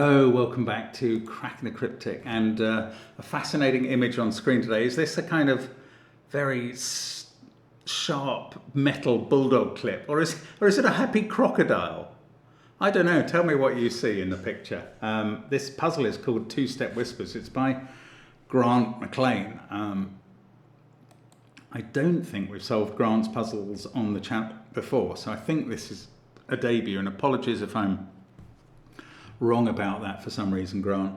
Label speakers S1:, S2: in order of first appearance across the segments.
S1: Hello, welcome back to Cracking the Cryptic, and a fascinating image on screen today. Is this a kind of very sharp metal bulldog clip, or is it a happy crocodile? I don't know, tell me what you see in the picture. This puzzle is called Two-Step Whispers. It's by Grant McLean. I don't think we've solved Grant's puzzles on the channel before, so I think this is a debut, and apologies if I'm wrong about that for some reason, Grant.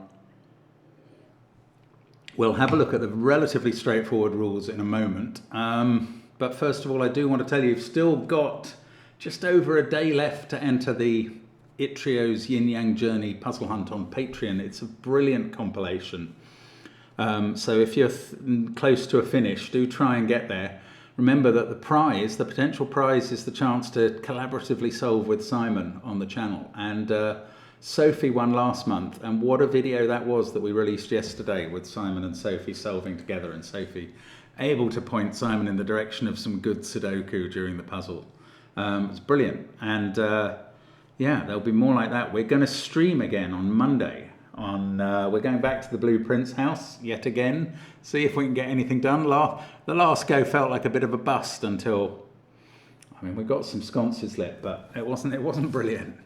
S1: We'll have a look at the relatively straightforward rules in a moment. But first of all, I do want to tell you, you've still got just over a day left to enter the Itrio's Yin Yang Journey puzzle hunt on Patreon. It's a brilliant compilation. So if you're close to a finish, do try and get there. Remember that the potential prize, is the chance to collaboratively solve with Simon on the channel. And Sophie won last month, and what a video that was that we released yesterday with Simon and Sophie solving together, and Sophie able to point Simon in the direction of some good Sudoku during the puzzle. It's brilliant, and yeah, there'll be more like that. We're going to stream again on Monday. We're going back to the Blue Prince house yet again, see if we can get anything done. The last go felt like a bit of a bust until, I mean, we got some sconces lit, but it wasn't brilliant.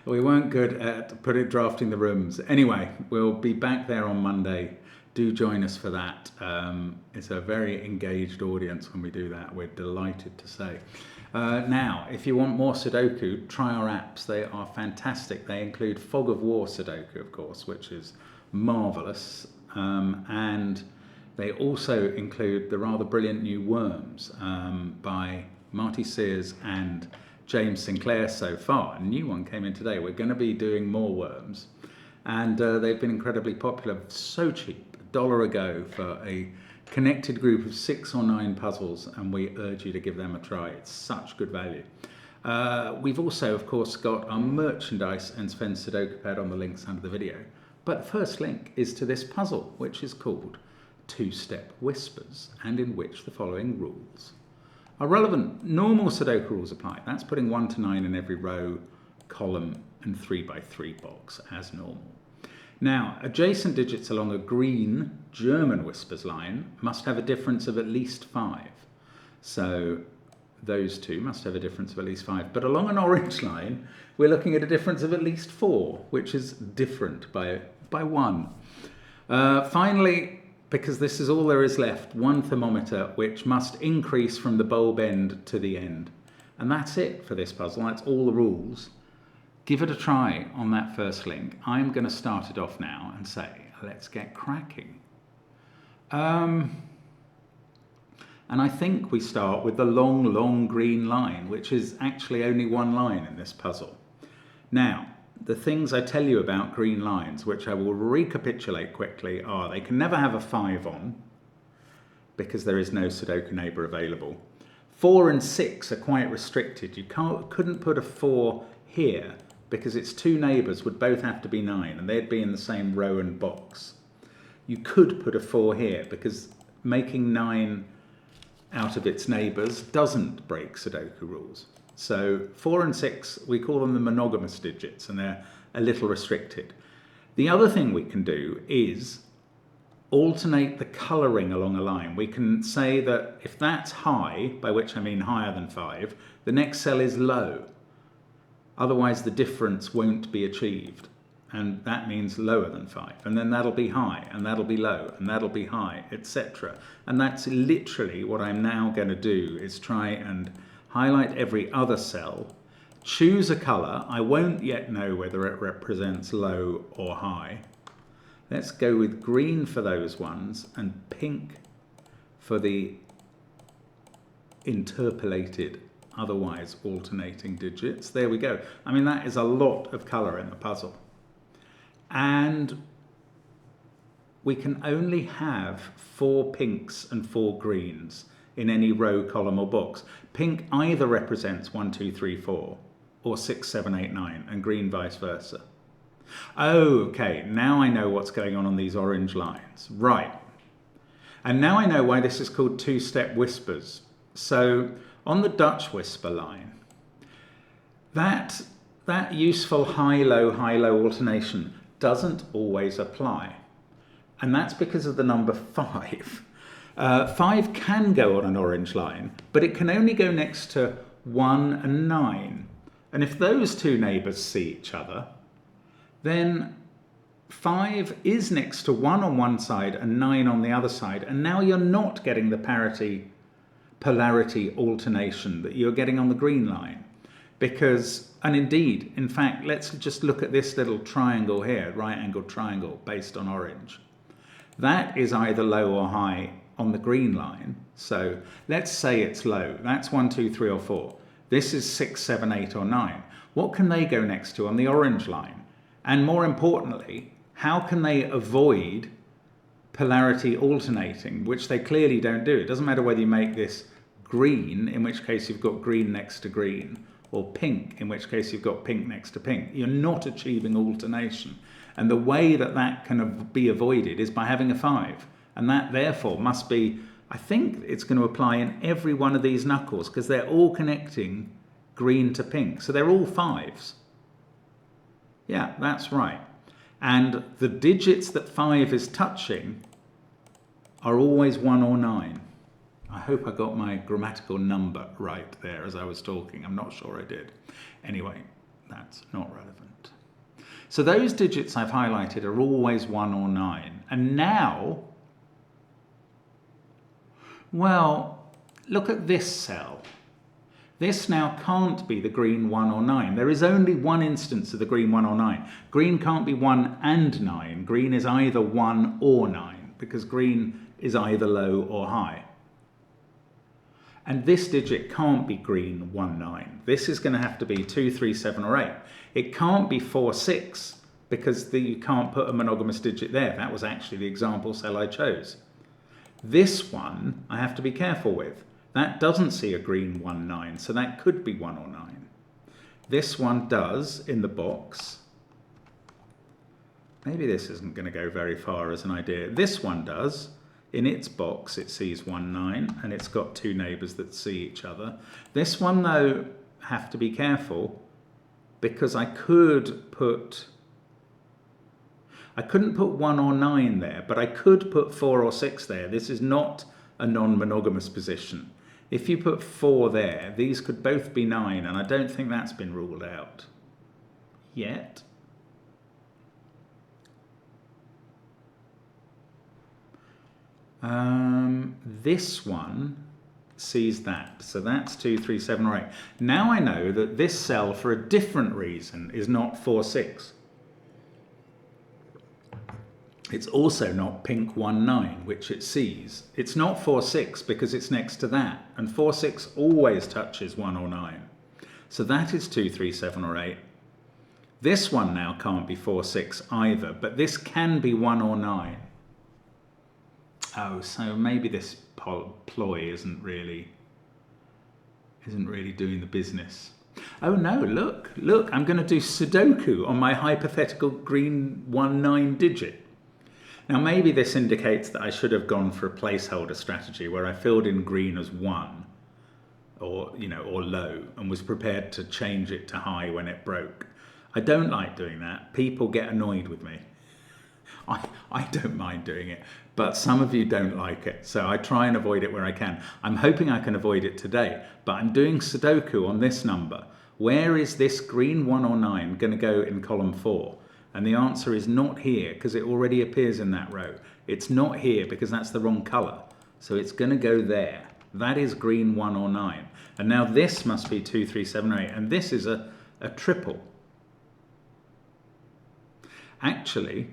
S1: We weren't good at drafting the rooms. Anyway, we'll be back there on Monday. Do join us for that. It's a very engaged audience when we do that. We're delighted to say. Now, if you want more Sudoku, try our apps. They are fantastic. They include Fog of War Sudoku, of course, which is marvellous. And they also include the rather brilliant new Worms by Marty Sears and James Sinclair so far. A new one came in today. We're going to be doing more Worms, and they've been incredibly popular. So cheap, $1 a go for a connected group of 6 or 9 puzzles, and we urge you to give them a try. It's such good value. We've also, of course, got our merchandise and SVEN'S SUDOKU PAD on the links under the video. But the first link is to this puzzle, which is called Two-Step Whispers, and in which the following rules are relevant. Normal Sudoku rules apply. That's putting 1 to 9 in every row, column, and 3 by 3 box as normal. Now, adjacent digits along a green German whispers line must have a difference of at least 5. So those two must have a difference of at least 5. But along an orange line, we're looking at a difference of at least 4, which is different by 1. Finally, because this is all there is left, 1 thermometer, which must increase from the bulb end to the end. And that's it for this puzzle. That's all the rules. Give it a try on that first link. I'm going to start it off now and say, let's get cracking. And I think we start with the long green line, which is actually only 1 line in this puzzle. Now, the things I tell you about green lines, which I will recapitulate quickly, are they can never have a 5 on, because there is no Sudoku neighbour available. 4 and 6 are quite restricted. You couldn't put a 4 here, because its 2 neighbours would both have to be 9, and they'd be in the same row and box. You could put a 4 here, because making 9 out of its neighbours doesn't break Sudoku rules. So 4 and 6, we call them the monogamous digits, and they're a little restricted. The other thing we can do is alternate the colouring along a line. We can say that if that's high, by which I mean higher than 5, the next cell is low. Otherwise the difference won't be achieved, and that means lower than 5. And then that'll be high, and that'll be low, and that'll be high, etc. And that's literally what I'm now going to do, is try and highlight every other cell, choose a colour. I won't yet know whether it represents low or high. Let's go with green for those ones and pink for the interpolated, otherwise alternating digits. There we go. I mean, that is a lot of colour in the puzzle. And we can only have 4 pinks and 4 greens in any row, column or box. Pink either represents 1, 2, 3, 4 or 6, 7, 8, 9, and green vice versa. Okay, now I know what's going on these orange lines. Right. And now I know why this is called Two-Step Whispers. So on the Dutch whisper line, that that useful high-low alternation doesn't always apply. And that's because of the number 5. 5 can go on an orange line, but it can only go next to 1 and 9. And if those two neighbours see each other, then 5 is next to 1 on one side and 9 on the other side. And now you're not getting the polarity alternation that you're getting on the green line. Because, and indeed, in fact, let's just look at this little triangle here, right-angled triangle based on orange. That is either low or high on the green line. So let's say it's low. That's 1, 2, 3, or 4. This is 6, 7, 8, or 9. What can they go next to on the orange line? And more importantly, how can they avoid polarity alternating, which they clearly don't do? It doesn't matter whether you make this green, in which case you've got green next to green, or pink, in which case you've got pink next to pink. You're not achieving alternation. And the way that that can be avoided is by having a 5. And that therefore must be, I think it's going to apply in every one of these knuckles, because they're all connecting green to pink. So they're all 5s. Yeah, that's right. And the digits that 5 is touching are always 1 or 9. I hope I got my grammatical number right there as I was talking. I'm not sure I did. Anyway, that's not relevant. So those digits I've highlighted are always 1 or 9. And now, well, look at this cell. This now can't be the green 1 or 9. There is only one instance of the green 1 or 9. Green can't be 1 and 9. Green is either 1 or 9, because green is either low or high. And this digit can't be green 1, 9. This is going to have to be 2, 3, 7, or 8. It can't be 4, 6, because you can't put a monogamous digit there. That was actually the example cell I chose. This one I have to be careful with. That doesn't see a green 1, 9, so that could be 1 or 9. This one does in the box. Maybe this isn't going to go very far as an idea. This one does. In its box, it sees 1, 9, and it's got two neighbours that see each other. This one, though, have to be careful, because I couldn't put 1 or 9 there, but I could put 4 or 6 there. This is not a non-monogamous position. If you put 4 there, these could both be 9, and I don't think that's been ruled out yet. This one sees that, so that's 2, 3, 7, or 8. Now I know that this cell, for a different reason, is not 4, 6. It's also not pink 1, 9, which it sees. It's not 4, 6 because it's next to that, and 4, 6 always touches 1 or 9. So that is 2, 3, 7, or 8. This one now can't be 4, 6 either, but this can be 1 or 9. Oh, so maybe this ploy isn't really doing the business. Oh no, look, I'm going to do Sudoku on my hypothetical green 1, 9 digit. Now maybe this indicates that I should have gone for a placeholder strategy where I filled in green as 1 or low, and was prepared to change it to high when it broke. I don't like doing that. People get annoyed with me. I don't mind doing it, but some of you don't like it, so I try and avoid it where I can. I'm hoping I can avoid it today, but I'm doing Sudoku on this number. Where is this green 1 or 9 going to go in column 4? And the answer is not here, because it already appears in that row. It's not here because that's the wrong colour, so it's going to go there. That is green 1 or 9. And now this must be 2, 3, 7, or 8, and this is a triple. Actually,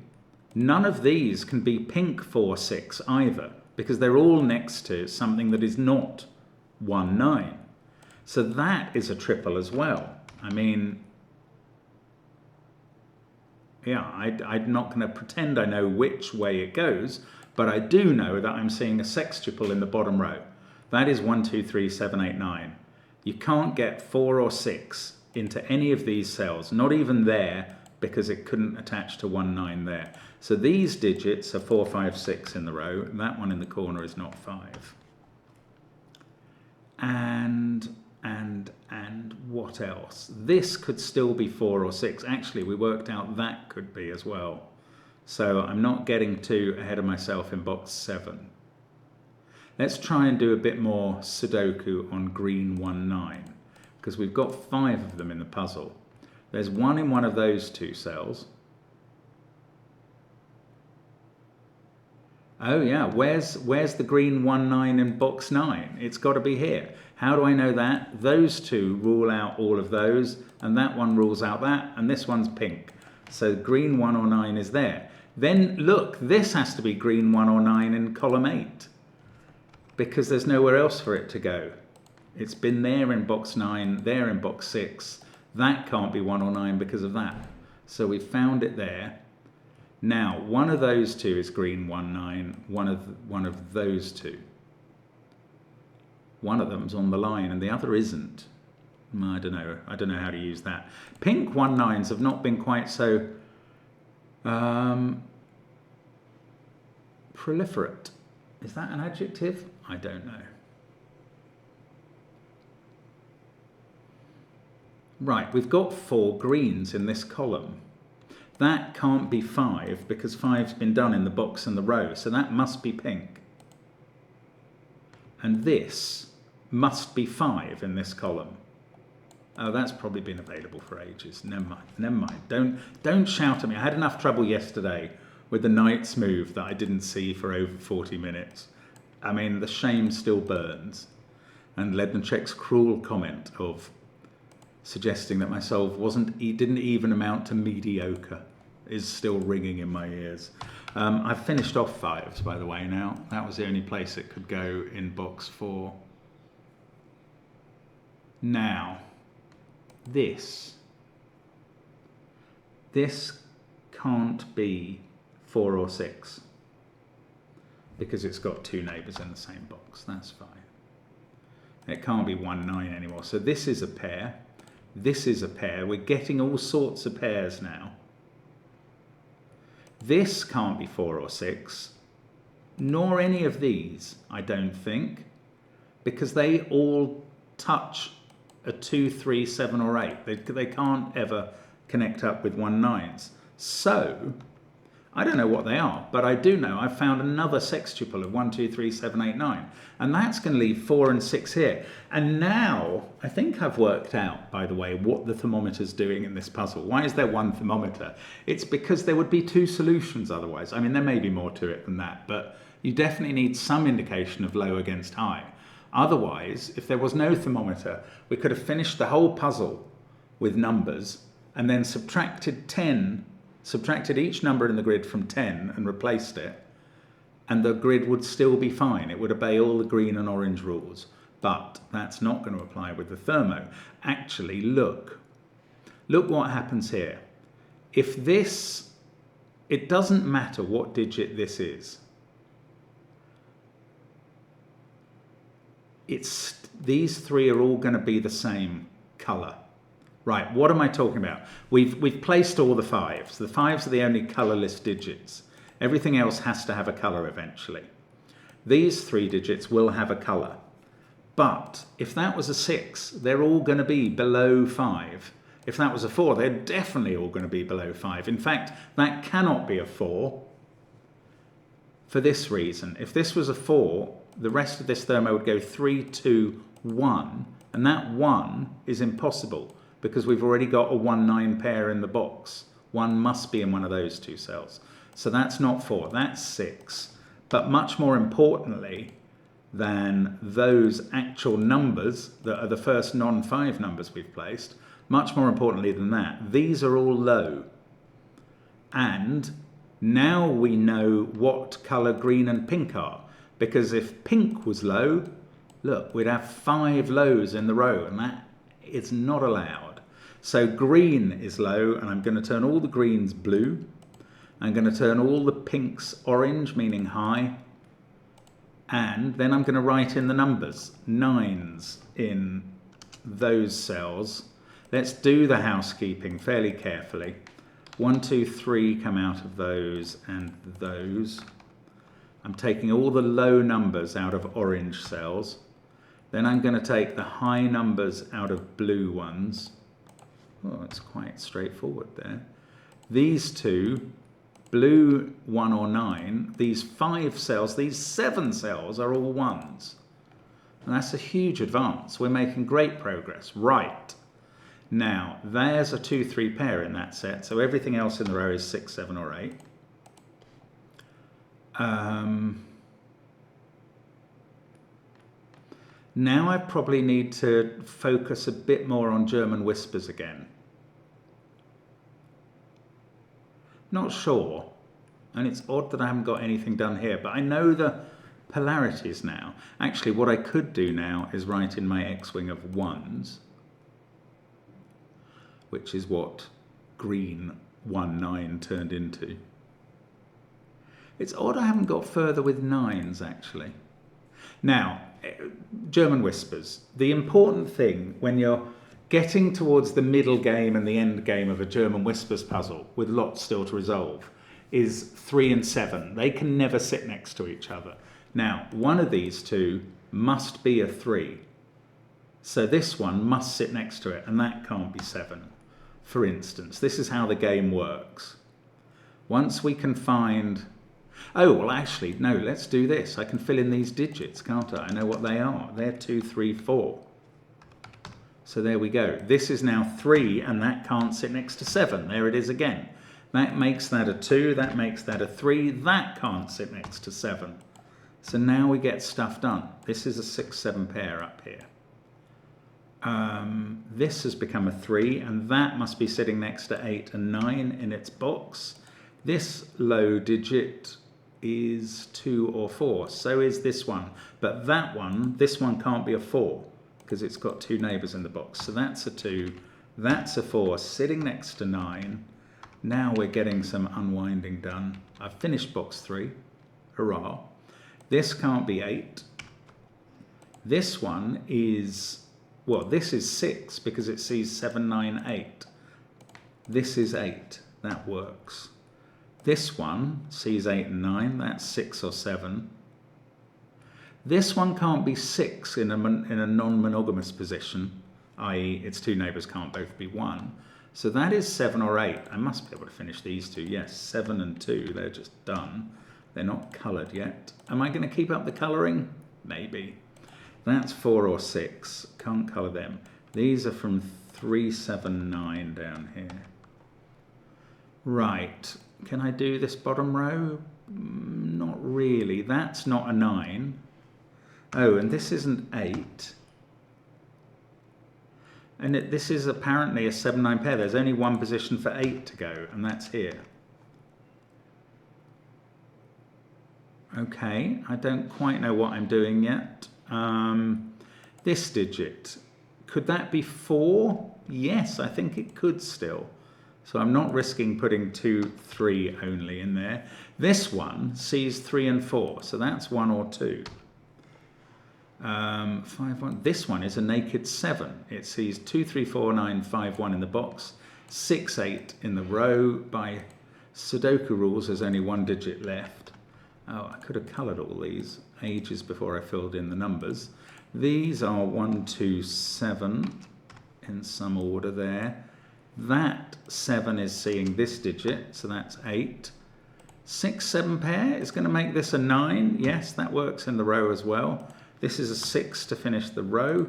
S1: none of these can be pink 4, 6 either, because they're all next to something that is not 1, 9. So that is a triple as well. I mean, yeah, I'm not going to pretend I know which way it goes, but I do know that I'm seeing a sextuple in the bottom row. That is 1, 2, 3, 7, 8, 9. You can't get 4 or 6 into any of these cells, not even there, because it couldn't attach to 1, 9 there. So these digits are 4, 5, 6 in the row. That one in the corner is not 5. And and what else? This could still be 4 or 6. Actually, we worked out that could be as well. So I'm not getting too ahead of myself in box 7. Let's try and do a bit more Sudoku on green 1-9, because we've got 5 of them in the puzzle. There's 1 in one of those 2 cells. Oh yeah, where's the green 1-9 in box 9? It's got to be here. How do I know that? Those 2 rule out all of those, and that one rules out that, and this one's pink. So green 1 or 9 is there. Then look, this has to be green 1 or 9 in column 8, because there's nowhere else for it to go. It's been there in box 9, there in box 6. That can't be 1 or 9 because of that. So we found it there. Now, one of those 2 is green 1-9, one of those 2. One of them's on the line and the other isn't. I don't know how to use that. Pink 1-9s have not been quite so proliferate. Is that an adjective? I don't know. Right, we've got 4 greens in this column. That can't be 5 because 5's been done in the box and the row, so that must be pink. And this must be 5 in this column. Oh, that's probably been available for ages. Never mind. Don't shout at me. I had enough trouble yesterday with the knight's move that I didn't see for over 40 minutes. I mean, the shame still burns. And Lednicek's cruel comment of suggesting that my solve didn't even amount to mediocre is still ringing in my ears. I've finished off 5s, by the way, now. That was the only place it could go in box 4. Now, this can't be 4 or 6 because it's got 2 neighbours in the same box. That's fine. It can't be 1-9 anymore. So this is a pair. This is a pair. We're getting all sorts of pairs now. This can't be 4 or 6, nor any of these, I don't think, because they all touch a 2, 3, 7 or 8. They can't ever connect up with 1-9s. So, I don't know what they are, but I do know I've found another sextuple of 1, 2, 3, 7, 8, 9. And that's going to leave 4 and 6 here. And now, I think I've worked out, by the way, what the thermometer's doing in this puzzle. Why is there 1 thermometer? It's because there would be 2 solutions otherwise. I mean, there may be more to it than that, but you definitely need some indication of low against high. Otherwise, if there was no thermometer, we could have finished the whole puzzle with numbers and then subtracted each number in the grid from 10 and replaced it, and the grid would still be fine. It would obey all the green and orange rules, but that's not going to apply with the thermo. Actually, look what happens here. If this, it doesn't matter what digit this is. These 3 are all going to be the same colour. Right, what am I talking about? We've placed all the 5s. The 5s are the only colourless digits. Everything else has to have a colour eventually. These 3 digits will have a colour. But if that was a 6, they're all going to be below 5. If that was a 4, they're definitely all going to be below 5. In fact, that cannot be a 4 for this reason. If this was a 4, the rest of this thermo would go 3, 2, 1, and that 1 is impossible because we've already got a 1-9 pair in the box. 1 must be in one of those 2 cells. So that's not 4, that's 6. But much more importantly than those actual numbers that are the first non-5 numbers we've placed, much more importantly than that, these are all low. And now we know what colour green and pink are. Because if pink was low, look, we'd have 5 lows in the row, and that is not allowed. So green is low, and I'm going to turn all the greens blue. I'm going to turn all the pinks orange, meaning high. And then I'm going to write in the numbers, 9s in those cells. Let's do the housekeeping fairly carefully. 1, 2, 3 come out of those and those. I'm taking all the low numbers out of orange cells. Then I'm going to take the high numbers out of blue ones. Oh, it's quite straightforward there. These two, blue 1 or 9, these 5 cells, these 7 cells are all 1s. And that's a huge advance. We're making great progress. Right. Now, there's a 2-3 pair in that set, so everything else in the row is 6, 7 or 8. Now I probably need to focus a bit more on German whispers again. Not sure, and it's odd that I haven't got anything done here, but I know the polarities now. Actually, what I could do now is write in my X-wing of 1s, which is what green 1-9 turned into. It's odd I haven't got further with 9s, actually. Now, German whispers. The important thing when you're getting towards the middle game and the end game of a German whispers puzzle, with lots still to resolve, is 3 and 7. They can never sit next to each other. Now, one of these two must be a 3. So this one must sit next to it, and that can't be 7. For instance, this is how the game works. Once we can find... Oh, well, actually, no, let's do this. I can fill in these digits, can't I? I know what they are. They're 2, 3, 4. So there we go. This is now 3, and that can't sit next to 7. There it is again. That makes that a 2. That makes that a 3. That can't sit next to 7. So now we get stuff done. This is a 6, 7 pair up here. This has become a 3, and that must be sitting next to 8 and 9 in its box. This low digit is 2 or 4. So is this one. But that one, this one can't be a 4 because it's got 2 neighbours in the box. So that's a 2. That's a 4 sitting next to 9. Now we're getting some unwinding done. I've finished box 3. Hurrah. This can't be 8. This one is... Well, this is 6 because it sees 7, 9, 8. This is 8. That works. This one sees 8 and 9. That's 6 or 7. This one can't be 6 in a non-monogamous position, i.e. its 2 neighbours can't both be 1. So that is 7 or 8. I must be able to finish these two. Yes, 7 and 2. They're just done. They're not coloured yet. Am I going to keep up the colouring? Maybe. That's 4 or 6. Can't colour them. These are from 3, 7, 9 down here. Right. Can I do this bottom row? Not really. That's not a 9. Oh, and this isn't 8. And this is apparently a 7, 9 pair. There's only one position for 8 to go, and that's here. Okay, I don't quite know what I'm doing yet. This digit, could that be 4? Yes, I think it could still. So I'm not risking putting 2, 3 only in there. This one sees 3 and 4, so that's 1 or 2. 5, 1. This one is a naked 7. It sees 2, 3, 4, 9, 5, 1 in the box, 6, 8 in the row. By Sudoku rules, there's only one digit left. Oh, I could have coloured all these ages before I filled in the numbers. These are 1, 2, 7 in some order there. That 7 is seeing this digit, so that's 8. 6, 7 pair is going to make this a 9. Yes, that works in the row as well. This is a 6 to finish the row.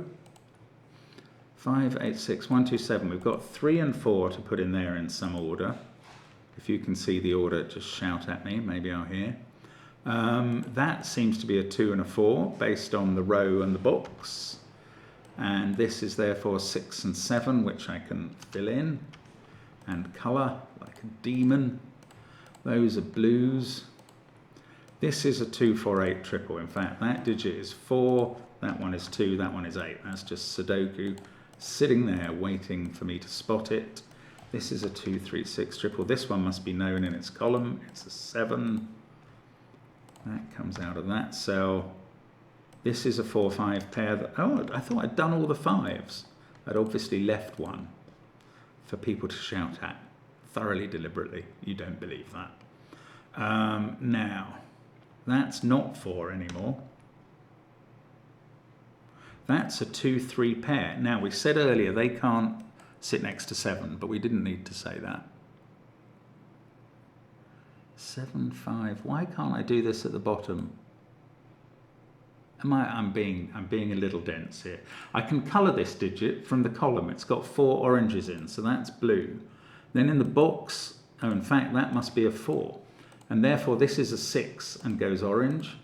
S1: 5, 8, 6, 1, 2, 7. We've got 3 and 4 to put in there in some order. If you can see the order, just shout at me. Maybe I'll hear. That seems to be a 2 and a 4 based on the row and the box. And this is therefore 6 and 7, which I can fill in and colour like a demon. Those are blues. This is a 2, 4, 8 triple. In fact, that digit is 4, that one is 2, that one is 8. That's just Sudoku sitting there waiting for me to spot it. This is a 2, 3, 6 triple. This one must be known in its column. It's a 7. That comes out of that cell. This is a 4, 5 pair. Oh, I thought I'd done all the 5s. I'd obviously left one for people to shout at thoroughly deliberately. You don't believe that. Now, that's not 4 anymore. That's a 2-3 pair. Now, we said earlier they can't sit next to 7, but we didn't need to say that. 7-5. Why can't I do this at the bottom? I'm being a little dense here. I can colour this digit from the column. It's got 4 oranges in, so that's blue. Then in the box, oh, in fact, that must be a 4. And therefore, this is a 6 and goes orange.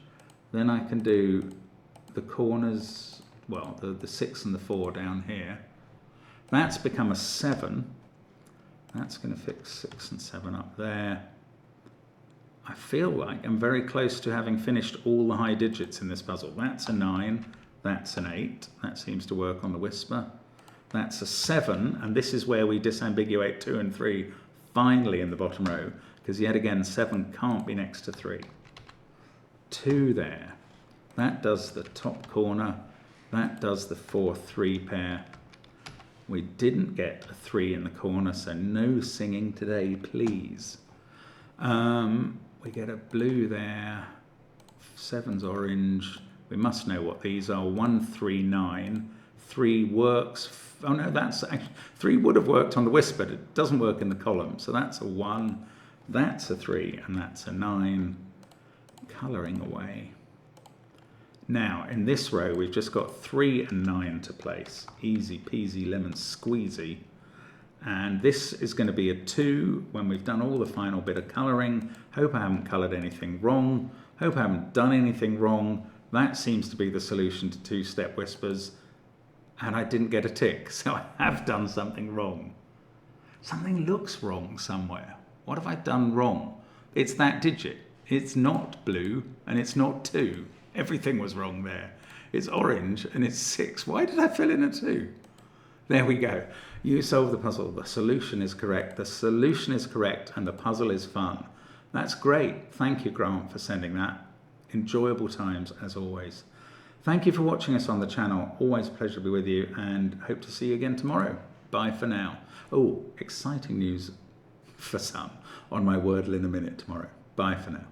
S1: Then I can do the corners, well, the 6 and the 4 down here. That's become a 7. That's going to fix 6 and 7 up there. I feel like I'm very close to having finished all the high digits in this puzzle. That's a 9, that's an 8. That seems to work on the whisper. That's a 7, and this is where we disambiguate 2 and 3 finally in the bottom row, because yet again 7 can't be next to 3. 2 there. That does the top corner. That does the 4-3 pair. We didn't get a 3 in the corner, so no singing today, please. We get a blue there. 7's orange. We must know what these are. 1, 3, 9. 3 works. Oh no, that's actually 3 would have worked on the whisper, but it doesn't work in the column. So that's a 1. That's a 3, and that's a 9. Colouring away. Now, in this row, we've just got 3 and 9 to place. Easy peasy lemon squeezy. And this is going to be a 2 when we've done all the final bit of colouring. Hope I haven't coloured anything wrong. Hope I haven't done anything wrong. That seems to be the solution to 2-step whispers. And I didn't get a tick, so I have done something wrong. Something looks wrong somewhere. What have I done wrong? It's that digit. It's not blue and it's not 2. Everything was wrong there. It's orange and it's 6. Why did I fill in a 2? There we go. You solved the puzzle. The solution is correct. The solution is correct and the puzzle is fun. That's great. Thank you, Grant, for sending that. Enjoyable times as always. Thank you for watching us on the channel. Always a pleasure to be with you and hope to see you again tomorrow. Bye for now. Oh, exciting news for some on my Wordle in a Minute tomorrow. Bye for now.